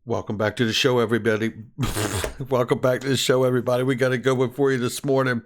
Welcome back to the show, everybody. Welcome back to the show, everybody. We got a good one for you this morning.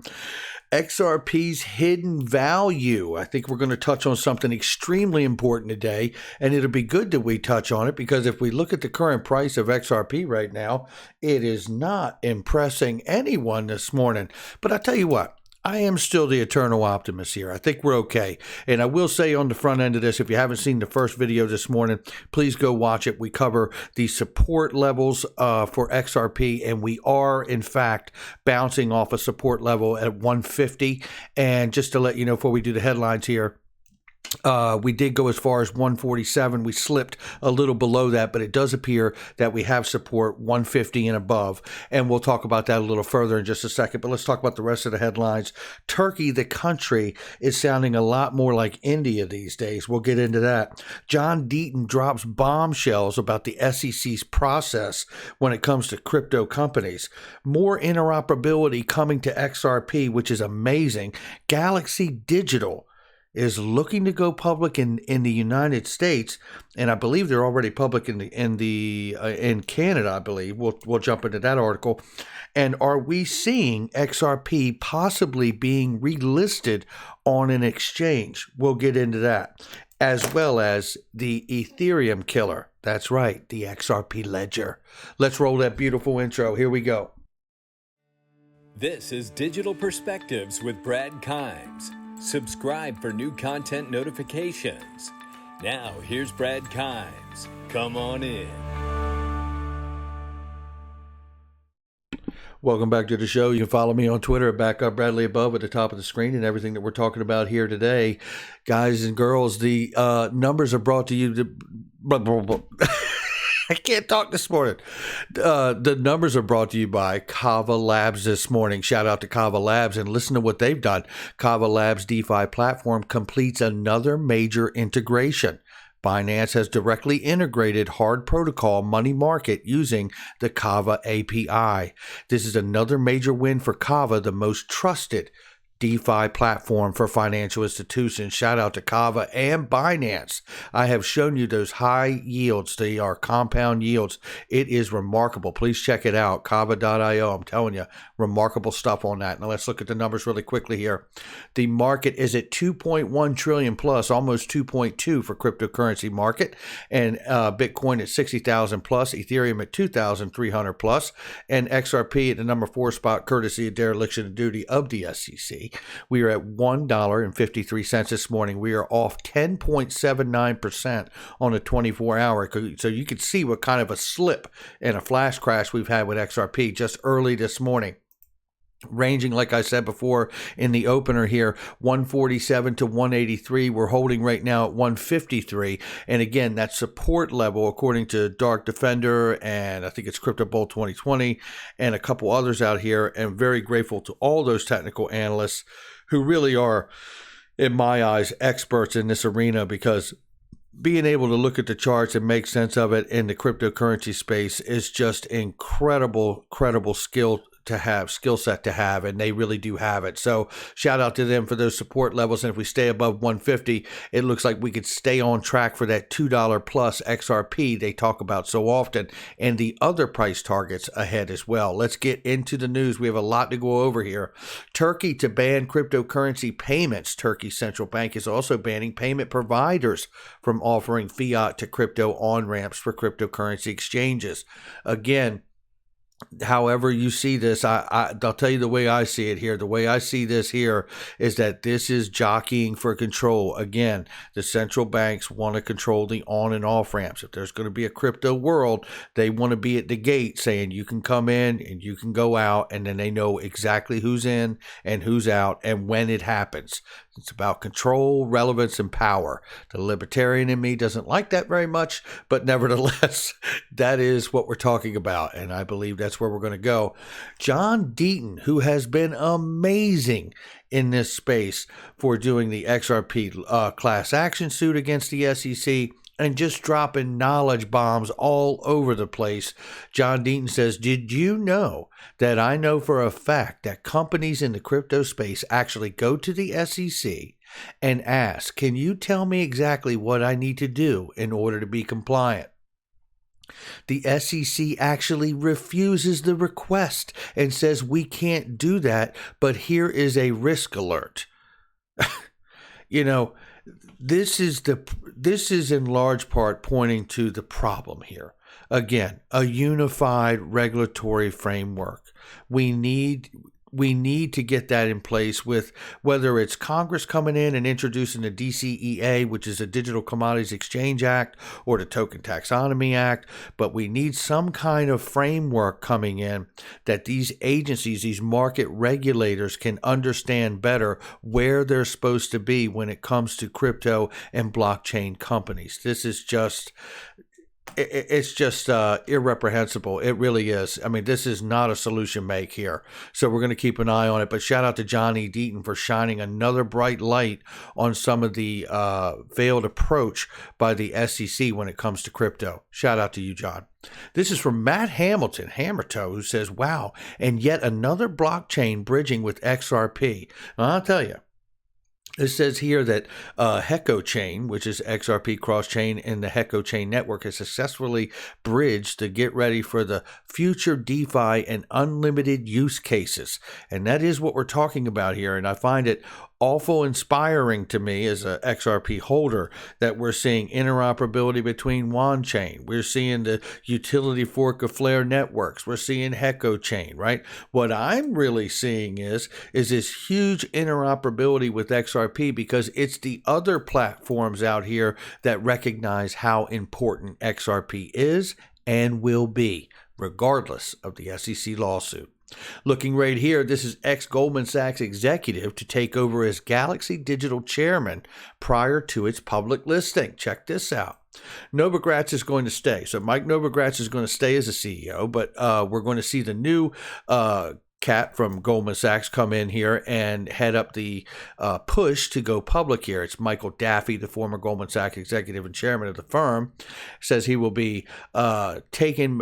XRP's hidden value. I think we're going to touch on something extremely important today, and it'll be good that we touch on it because if we look at the current price of XRP right now, it is not impressing anyone this morning. But I tell you what, I am still the eternal optimist here. I think we're okay. And I will say on the front end of this, if you haven't seen the first video this morning, please go watch it. We cover the support levels for XRP, and we are, in fact, bouncing off a support level at 150. And just to let you know before we do the headlines here, we did go as far as 147. We slipped a little below that, but it does appear that we have support 150 and above. And we'll talk about that a little further in just a second. But let's talk about the rest of the headlines. Turkey, the country, is sounding a lot more like India these days. We'll get into that. John Deaton drops bombshells about the SEC's process when it comes to crypto companies. More interoperability coming to XRP, which is amazing. Galaxy Digital is looking to go public in the United States, and I believe they're already public in Canada. I believe we'll jump into that article. And are we seeing XRP possibly being relisted on an exchange? We'll get into that, as well as the Ethereum killer. That's right, the XRP Ledger. Let's roll that beautiful intro. Here we go. This is Digital Perspectives with Brad Kimes. Subscribe for new content notifications. Now, here's Brad Kimes. Come on in. Welcome back to the show. You can follow me on Twitter at @BackupBradley above at the top of the screen, and everything that we're talking about here today. Guys and girls, the numbers are brought to you. I can't talk this morning. The numbers are brought to you by Kava Labs this morning. Shout out to Kava Labs and listen to what they've done. Kava Labs DeFi platform completes another major integration. Binance has directly integrated hard protocol money market using the Kava API. This is another major win for Kava, the most trusted DeFi platform for financial institutions. Shout out to Kava and Binance. I have shown you those high yields. They are compound yields. It is remarkable. Please check it out. Kava.io. I'm telling you, remarkable stuff on that. Now let's look at the numbers really quickly here. The market is at 2.1 trillion plus, almost 2.2 for cryptocurrency market. And Bitcoin at 60,000 plus, Ethereum at 2,300 plus, and XRP at the number 4 spot, courtesy of dereliction of duty of the SEC. We are at $1.53 this morning. We are off 10.79% on a 24-hour. So you can see what kind of a slip and a flash crash we've had with XRP just early this morning. Ranging, like I said before in the opener here, 147 to 183. We're holding right now at 153. And again, that support level, according to Dark Defender, and I think it's Crypto Bull 2020, and a couple others out here. And very grateful to all those technical analysts who really are, in my eyes, experts in this arena, because being able to look at the charts and make sense of it in the cryptocurrency space is just incredible skill set to have, and they really do have it. So shout out to them for those support levels. And if we stay above 150, it looks like we could stay on track for that $2 plus XRP they talk about so often, and the other price targets ahead as well. Let's get into the news. We have a lot to go over here. Turkey to ban cryptocurrency payments. Turkey's central bank is also banning payment providers from offering fiat to crypto on-ramps for cryptocurrency exchanges. Again, however you see this, I'll tell you the way I see it here. The way I see this here is that this is jockeying for control. Again, the central banks want to control the on and off ramps. If there's going to be a crypto world, they want to be at the gate saying you can come in and you can go out, and then they know exactly who's in and who's out and when it happens. It's about control, relevance, and power. The libertarian in me doesn't like that very much, but nevertheless, that is what we're talking about, and I believe that's where we're going to go. John Deaton, who has been amazing in this space for doing the XRP class action suit against the SEC, and just dropping knowledge bombs all over the place. John Deaton says, did you know that I know for a fact that companies in the crypto space actually go to the SEC and ask, can you tell me exactly what I need to do in order to be compliant? The SEC actually refuses the request and says we can't do that, but here is a risk alert. You know, this is in large part pointing to the problem here. Again, a unified regulatory framework. We need to get that in place, with whether it's Congress coming in and introducing the DCEA, which is a Digital Commodities Exchange Act, or the Token Taxonomy Act. But we need some kind of framework coming in that these agencies, these market regulators, can understand better where they're supposed to be when it comes to crypto and blockchain companies. This is just... it's just irreprehensible. It really is. I mean, this is not a solution make here. So we're going to keep an eye on it. But shout out to John E. Deaton for shining another bright light on some of the veiled approach by the SEC when it comes to crypto. Shout out to you, John. This is from Matt Hamilton, Hammertoe, who says, wow, and yet another blockchain bridging with XRP. Now, I'll tell you. It says here that Heco Chain, which is XRP cross-chain in the Heco Chain network, has successfully bridged to get ready for the future DeFi and unlimited use cases. And that is what we're talking about here. And I find it awful inspiring to me as a XRP holder that we're seeing interoperability between Wand Chain. We're seeing the utility fork of Flare Networks. We're seeing Heco Chain, right? What I'm really seeing is this huge interoperability with XRP, because it's the other platforms out here that recognize how important XRP is and will be, regardless of the SEC lawsuit. Looking right here, this is ex-Goldman Sachs executive to take over as Galaxy Digital chairman prior to its public listing. Check this out. Novogratz is going to stay. So Mike Novogratz is going to stay as a CEO, but we're going to see the new cat from Goldman Sachs come in here and head up the push to go public here. It's Michael Daffy, the former Goldman Sachs executive and chairman of the firm, says he will be taken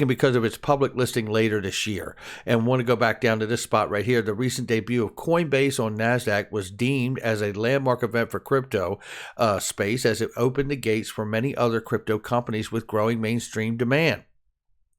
because of its public listing later this year. And want to go back down to this spot right here. The recent debut of Coinbase on NASDAQ was deemed as a landmark event for crypto space, as it opened the gates for many other crypto companies with growing mainstream demand.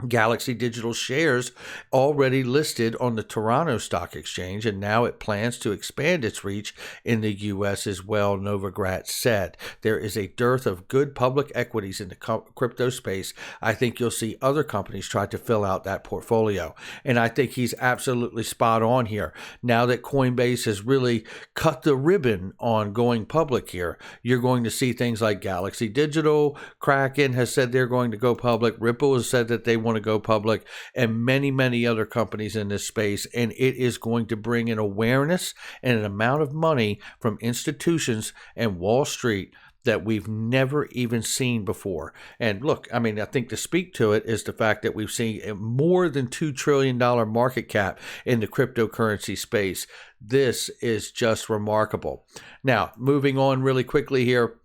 Galaxy Digital shares already listed on the Toronto Stock Exchange, and now it plans to expand its reach in the U.S. as well, Novogratz said. There is a dearth of good public equities in the crypto space. I think you'll see other companies try to fill out that portfolio. And I think he's absolutely spot on here. Now that Coinbase has really cut the ribbon on going public here, you're going to see things like Galaxy Digital, Kraken has said they're going to go public, Ripple has said that they want to go public, and many, many other companies in this space. And it is going to bring an awareness and an amount of money from institutions and Wall Street that we've never even seen before. And look, I mean, I think to speak to it is the fact that we've seen more than $2 trillion market cap in the cryptocurrency space. This is just remarkable. Now, moving on really quickly here.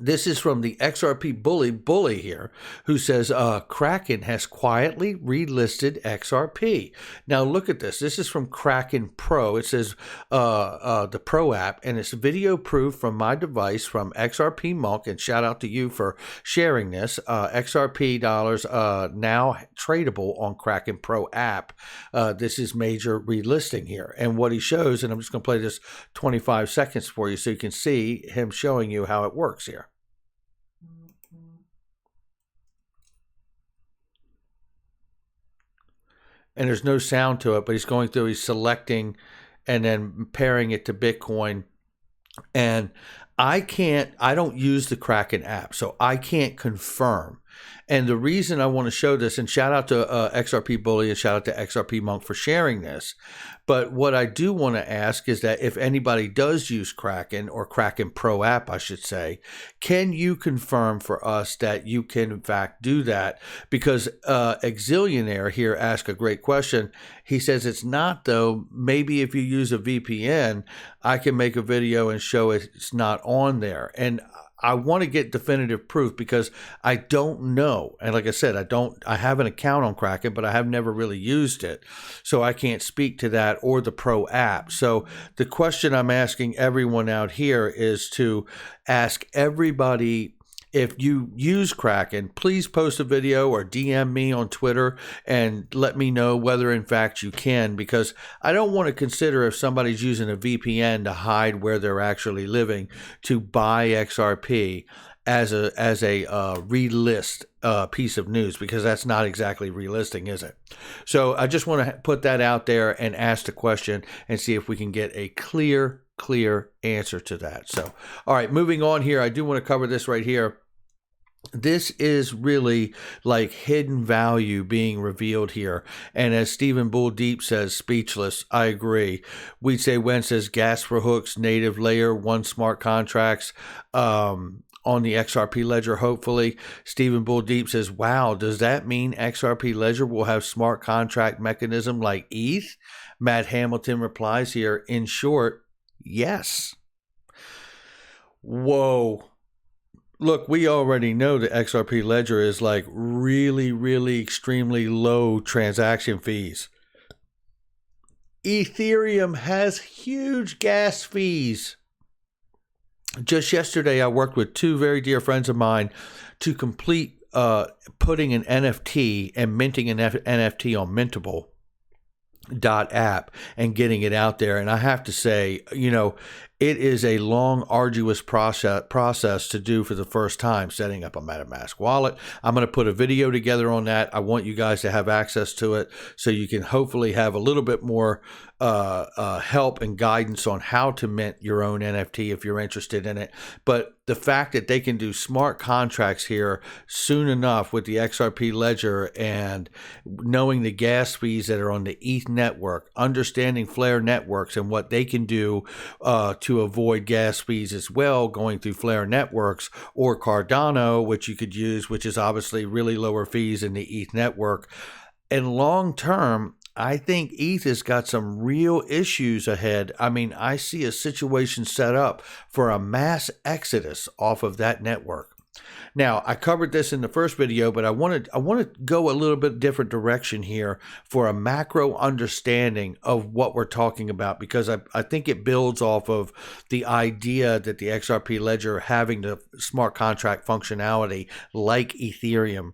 This is from the XRP bully here, who says Kraken has quietly relisted XRP. Now look at this. This is from Kraken Pro. It says the Pro app, and it's video proof from my device from XRP Monk. And shout out to you for sharing this. XRP dollars now tradable on Kraken Pro app. This is major relisting here. And what he shows, and I'm just going to play this 25 seconds for you so you can see him showing you how it works here. And there's no sound to it, but he's going through, he's selecting and then pairing it to Bitcoin. And I don't use the Kraken app, so I can't confirm. And the reason I want to show this, and shout out to XRP Bully and shout out to XRP Monk for sharing this. But what I do want to ask is that if anybody does use Kraken, or Kraken Pro app, I should say, can you confirm for us that you can in fact do that? Because Exillionaire here asked a great question. He says it's not though. Maybe if you use a VPN, I can make a video and show it's not on there. And I want to get definitive proof because I don't know. And like I said, I have an account on Kraken, but I have never really used it. So I can't speak to that or the Pro app. So the question I'm asking everyone out here is to ask everybody if you use Kraken, please post a video or DM me on Twitter and let me know whether in fact you can, because I don't want to consider if somebody's using a VPN to hide where they're actually living to buy XRP as a relist piece of news, because that's not exactly relisting, is it? So I just want to put that out there and ask the question and see if we can get a clear answer to that. So, all right, moving on here. I do want to cover this right here. This is really like hidden value being revealed here. And as Stephen Bull Deep says, speechless. I agree. We'd say Wen says gas for hooks, native layer, one smart contracts on the XRP Ledger, hopefully. Stephen Bull Deep says, wow, does that mean XRP Ledger will have smart contract mechanism like ETH? Matt Hamilton replies here, in short, yes. Whoa. Look, we already know that XRP Ledger is like really extremely low transaction fees. Ethereum has huge gas fees. Just yesterday, I worked with two very dear friends of mine to complete putting an NFT and minting an NFT on Mintable.app and getting it out there. And I have to say, it is a long, arduous process to do for the first time, setting up a MetaMask wallet. I'm going to put a video together on that. I want you guys to have access to it so you can hopefully have a little bit more help and guidance on how to mint your own NFT if you're interested in it. But the fact that they can do smart contracts here soon enough with the XRP Ledger, and knowing the gas fees that are on the ETH network, understanding Flare networks and what they can do to avoid gas fees as well, going through Flare networks or Cardano, which you could use, which is obviously really lower fees in the ETH network. And long term, I think ETH has got some real issues ahead. I mean, I see a situation set up for a mass exodus off of that network. Now, I covered this in the first video, but I want to go a little bit different direction here for a macro understanding of what we're talking about, because I think it builds off of the idea that the XRP Ledger having the smart contract functionality like Ethereum,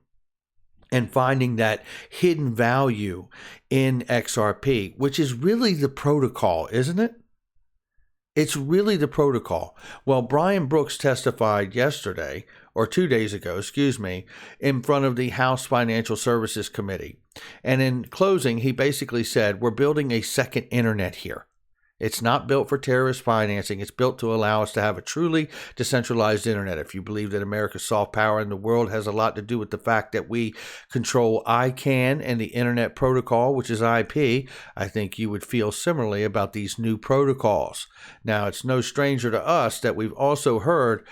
and finding that hidden value in XRP, which is really the protocol, isn't it? It's really the protocol. Well, Brian Brooks testified yesterday, or 2 days ago, in front of the House Financial Services Committee. And in closing, he basically said, we're building a second internet here. It's not built for terrorist financing. It's built to allow us to have a truly decentralized internet. If you believe that America's soft power in the world has a lot to do with the fact that we control ICANN and the Internet Protocol, which is IP, I think you would feel similarly about these new protocols. Now, it's no stranger to us that we've also heard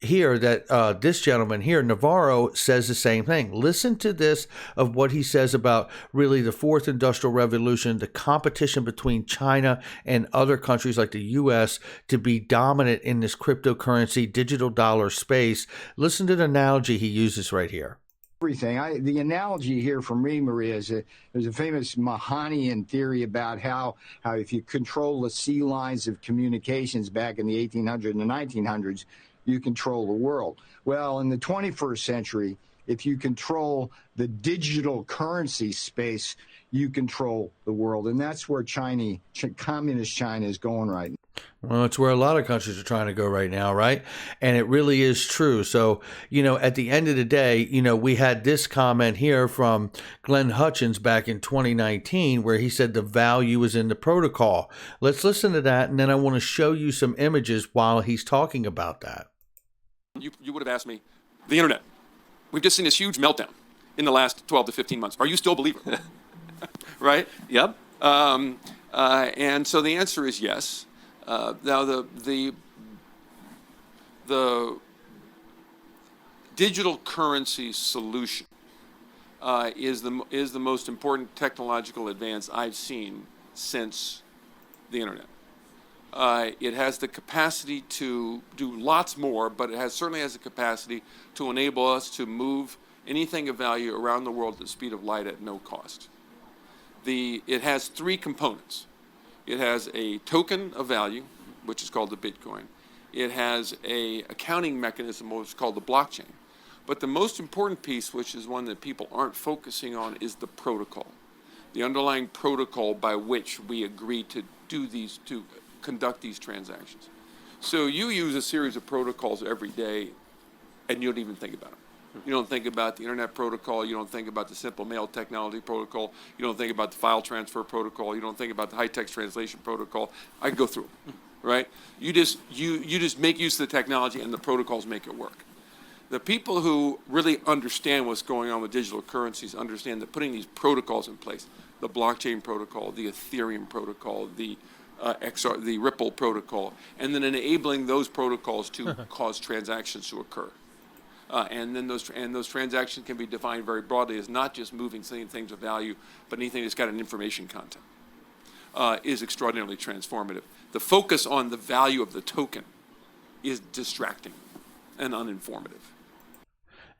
here that this gentleman here, Navarro, says the same thing. Listen to this of what he says about really the fourth industrial revolution, the competition between China and other countries like the U.S. to be dominant in this cryptocurrency, digital dollar space. Listen to the analogy he uses right here. Everything. The analogy here from me, Maria, is there's a famous Mahanian theory about how if you control the sea lines of communications back in the 1800s and the 1900s, you control the world. Well, in the 21st century, if you control the digital currency space, you control the world. And that's where communist China is going right now. Well, it's where a lot of countries are trying to go right now, right? And it really is true. So, at the end of the day, we had this comment here from Glenn Hutchins back in 2019 where he said the value is in the protocol. Let's listen to that, and then I want to show you some images while he's talking about that. You would have asked me, the internet. We've just seen this huge meltdown in the last 12 to 15 months. Are you still a believer? Right? Yep. And so the answer is yes. Now the digital currency solution is the most important technological advance I've seen since the internet. It has the capacity to do lots more, but it certainly has the capacity to enable us to move anything of value around the world at the speed of light at no cost. It has three components. It has a token of value, which is called the Bitcoin. It has a accounting mechanism, what's called the blockchain. But the most important piece, which is one that people aren't focusing on, is the protocol. The underlying protocol by which we agree to conduct these transactions. So you use a series of protocols every day, and you don't even think about them. You don't think about the internet protocol. You don't think about the simple mail technology protocol. You don't think about the file transfer protocol. You don't think about the high text translation protocol. I could go through them, right? You just make use of the technology, and the protocols make it work. The people who really understand what's going on with digital currencies understand that putting these protocols in place, the blockchain protocol, the Ethereum protocol, the the Ripple protocol, and then enabling those protocols to cause transactions to occur. And then those transactions can be defined very broadly as not just moving things of value, but anything that's got an information content is extraordinarily transformative. The focus on the value of the token is distracting and uninformative.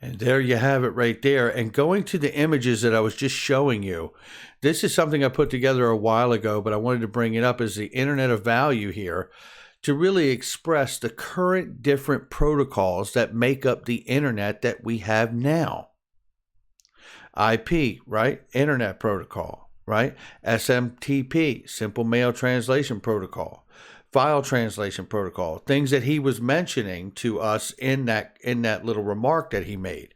And there you have it right there. And going to the images that I was just showing you, this is something I put together a while ago, but I wanted to bring it up as the Internet of Value here to really express the current different protocols that make up the Internet that we have now. IP, right? Internet Protocol, right? SMTP, Simple Mail Translation Protocol. File translation protocol, things that he was mentioning to us in that little remark that he made.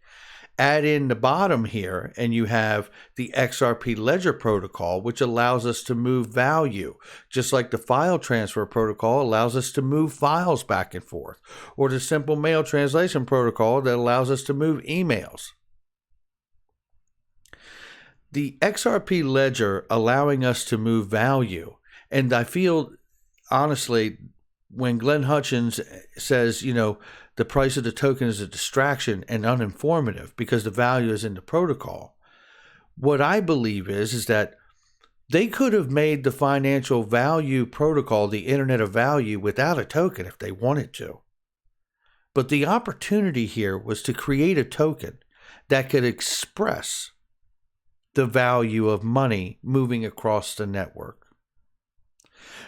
Add in the bottom here, and you have the XRP Ledger protocol, which allows us to move value, just like the file transfer protocol allows us to move files back and forth, or the simple mail translation protocol that allows us to move emails. The XRP Ledger allowing us to move value, and I feel honestly, when Glenn Hutchins says, the price of the token is a distraction and uninformative because the value is in the protocol, what I believe is that they could have made the financial value protocol the Internet of Value without a token if they wanted to. But the opportunity here was to create a token that could express the value of money moving across the network.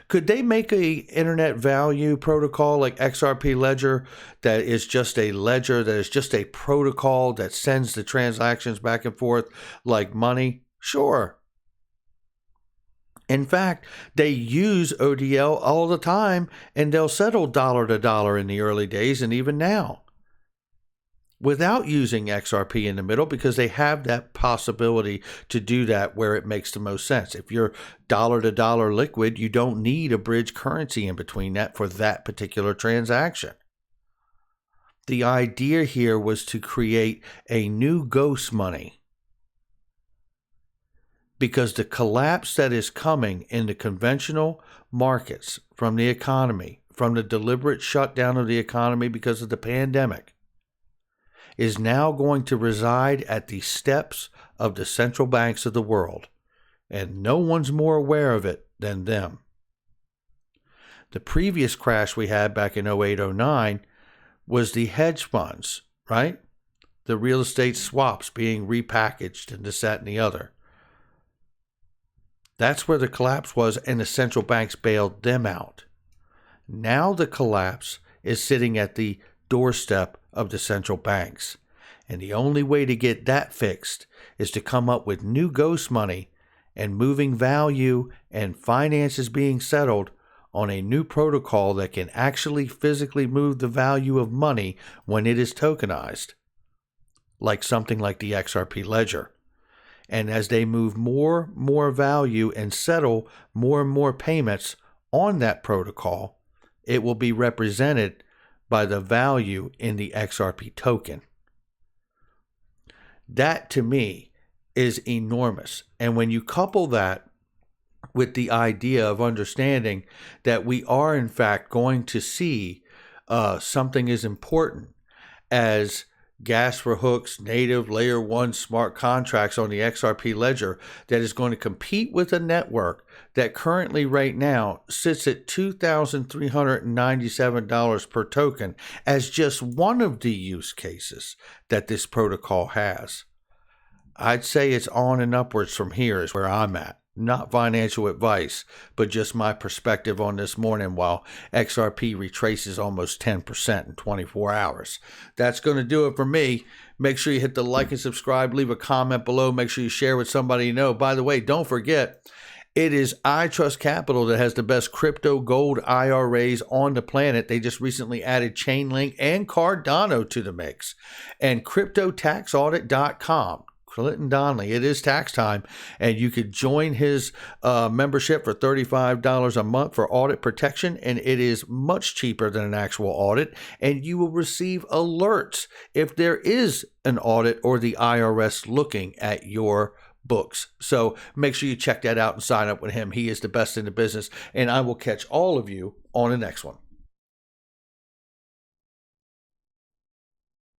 Could they make a internet value protocol like XRP Ledger that is just a ledger, that is just a protocol that sends the transactions back and forth like money? Sure. In fact, they use ODL all the time, and they'll settle dollar to dollar in the early days and even now, without using XRP in the middle, because they have that possibility to do that where it makes the most sense. If you're dollar to dollar liquid, you don't need a bridge currency in between that for that particular transaction. The idea here was to create a new ghost money, because the collapse that is coming in the conventional markets from the economy, from the deliberate shutdown of the economy because of the pandemic, is now going to reside at the steps of the central banks of the world, and no one's more aware of it than them. The previous crash we had back in 08-09 was the hedge funds, right? The real estate swaps being repackaged and this, that, and the other. That's where the collapse was, and the central banks bailed them out. Now the collapse is sitting at the doorstep of the central banks. And the only way to get that fixed is to come up with new ghost money and moving value and finances being settled on a new protocol that can actually physically move the value of money when it is tokenized, like something like the XRP Ledger. And as they move more value and settle more and more payments on that protocol, it will be represented by the value in the XRP token. That, to me, is enormous. And when you couple that with the idea of understanding that we are, in fact, going to see something as important as gas for hooks, native layer 1 smart contracts on the XRP Ledger that is going to compete with a network that currently right now sits at $2,397 per token as just one of the use cases that this protocol has. I'd say it's on and upwards from here is where I'm at. not financial advice, but just my perspective on this morning while XRP retraces almost 10% in 24 hours. That's going to do it for me. Make sure you hit the like and subscribe, leave a comment below, make sure you share with somebody you know. By the way, don't forget, it is iTrust Capital that has the best crypto gold IRAs on the planet. They just recently added Chainlink and Cardano to the mix. And CryptoTaxAudit.com. Clinton Donnelly, it is tax time, and you could join his membership for $35 a month for audit protection, and it is much cheaper than an actual audit, and you will receive alerts if there is an audit or the IRS looking at your books. So make sure you check that out and sign up with him. He is the best in the business, and I will catch all of you on the next one.